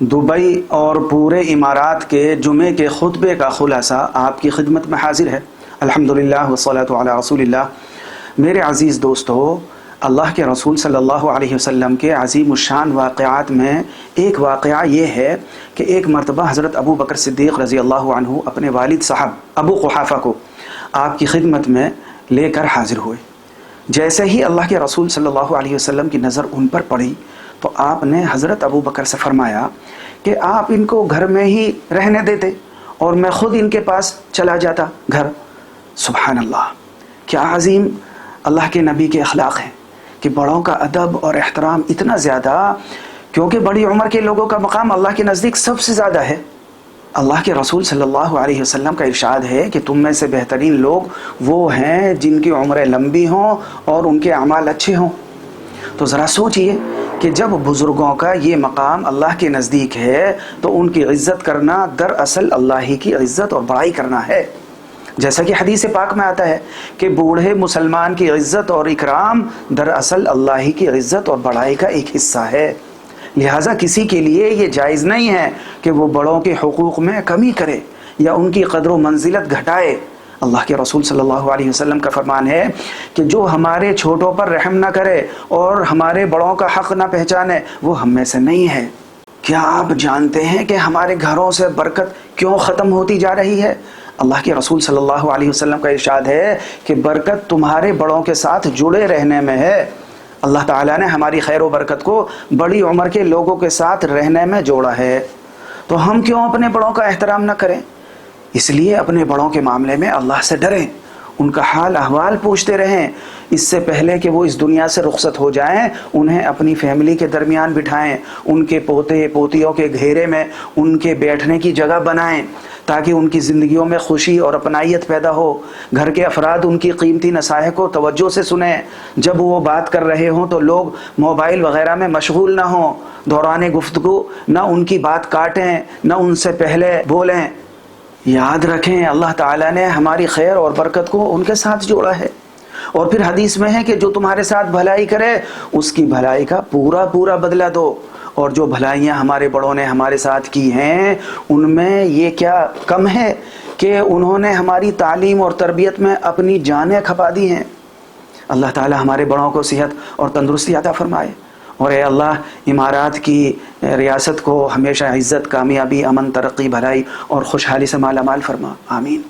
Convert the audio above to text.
Dubai और पूरे इमारात के जुमे के खुतबे का खुलासा आपकी खिदमत में हाजिर है। अल्हम्दुलिल्लाह वस्सलातु अला रसूलिल्लाह। मेरे अज़ीज़ दोस्तों, अल्लाह के रसूल सल्लल्लाहु अलैहि वसल्लम के अज़ीमुश्शान वाक़यात में एक वाक़या ये है कि एक मरतबा हज़रत अबू बकर सिद्दीक़ रज़ी अल्लाहु अन्हु अपने वालिद साहब अबू कुहाफ़ा को आपकी खिदमत में लेकर हाजिर हुए। जैसे ही अल्लाह के रसूल सल्लल्लाहु अलैहि वसल्लम की नज़र उन पर पड़ी तो आपने हज़रत अबू बकर से फरमाया कि आप इनको घर में ही रहने देते और मैं ख़ुद इनके पास चला जाता घर। सुभान अल्लाह, क्या अज़ीम अल्लाह के नबी के अखलाक़ हैं कि बड़ों का अदब और एहतराम इतना ज़्यादा, क्योंकि बड़ी उम्र के लोगों का मकाम अल्लाह के नज़दीक सबसे ज़्यादा है। अल्लाह के रसूल सल्लल्लाहु अलैहि वसल्लम का इरशाद है कि तुम में से बेहतरीन लोग वो हैं जिनकी उम्रें लंबी हों और उनके अमाल अच्छे हों। तो ज़रा सोचिए कि जब बुज़ुर्गों का ये मकाम अल्लाह के नज़दीक है तो उनकी इज़्ज़त करना दरअसल अल्लाह ही की इज़्ज़त और बड़ाई करना है। जैसा कि हदीस पाक में आता है कि बूढ़े मुसलमान की इज़्ज़त और इकराम दरअसल अल्लाह ही की इज़्ज़त और बड़ाई का एक हिस्सा है। लिहाजा किसी के लिए ये जायज़ नहीं है कि वो बड़ों के हुकूक़ में कमी करे या उनकी क़द्र व मंजिलत घटाए। अल्लाह के रसूल सल्लल्लाहु अलैहि वसल्लम का फरमान है कि जो हमारे छोटों पर रहम ना करे और हमारे बड़ों का हक़ ना पहचाने वो हम में से नहीं है। क्या आप जानते हैं कि हमारे घरों से बरकत क्यों ख़त्म होती जा रही है? अल्लाह के रसूल सल्लल्लाहु अलैहि वसल्लम का इरशाद है कि बरकत तुम्हारे बड़ों के साथ जुड़े रहने में है। अल्लाह ताला ने हमारी खैर व बरकत को बड़ी उम्र के लोगों के साथ रहने में जोड़ा है। तो हम क्यों अपने बड़ों का एहतराम न करें? इसलिए अपने बड़ों के मामले में अल्लाह से डरें, उनका हाल अहवाल पूछते रहें। इससे पहले कि वो इस दुनिया से रुखसत हो जाएं, उन्हें अपनी फैमिली के दरमियान बिठाएं, उनके पोते पोतियों के घेरे में उनके बैठने की जगह बनाएं ताकि उनकी ज़िंदगियों में खुशी और अपनाइयत पैदा हो। घर के अफराद उनकी कीमती नसाहे को तवज्जो से सुनें। जब वो बात कर रहे हों तो लोग मोबाइल वग़ैरह में मशगूल ना हों। दौरान गुफ्तगू ना उनकी बात काटें, ना उनसे पहले बोलें। याद रखें, अल्लाह ताला ने हमारी खैर और बरकत को उनके साथ जोड़ा है। और फिर हदीस में है कि जो तुम्हारे साथ भलाई करे उसकी भलाई का पूरा पूरा बदला दो। और जो भलाइयाँ हमारे बड़ों ने हमारे साथ की हैं उनमें ये क्या कम है कि उन्होंने हमारी तालीम और तरबियत में अपनी जानें खपा दी हैं। अल्लाह ताला हमारे बड़ों को सेहत और तंदुरुस्ती अता फरमाए। और ए अल्लाह, इमारात की रियासत को हमेशा इज़्ज़त, कामयाबी, अमन, तरक्की, भलाई और खुशहाली से माला माल फरमा। आमीन।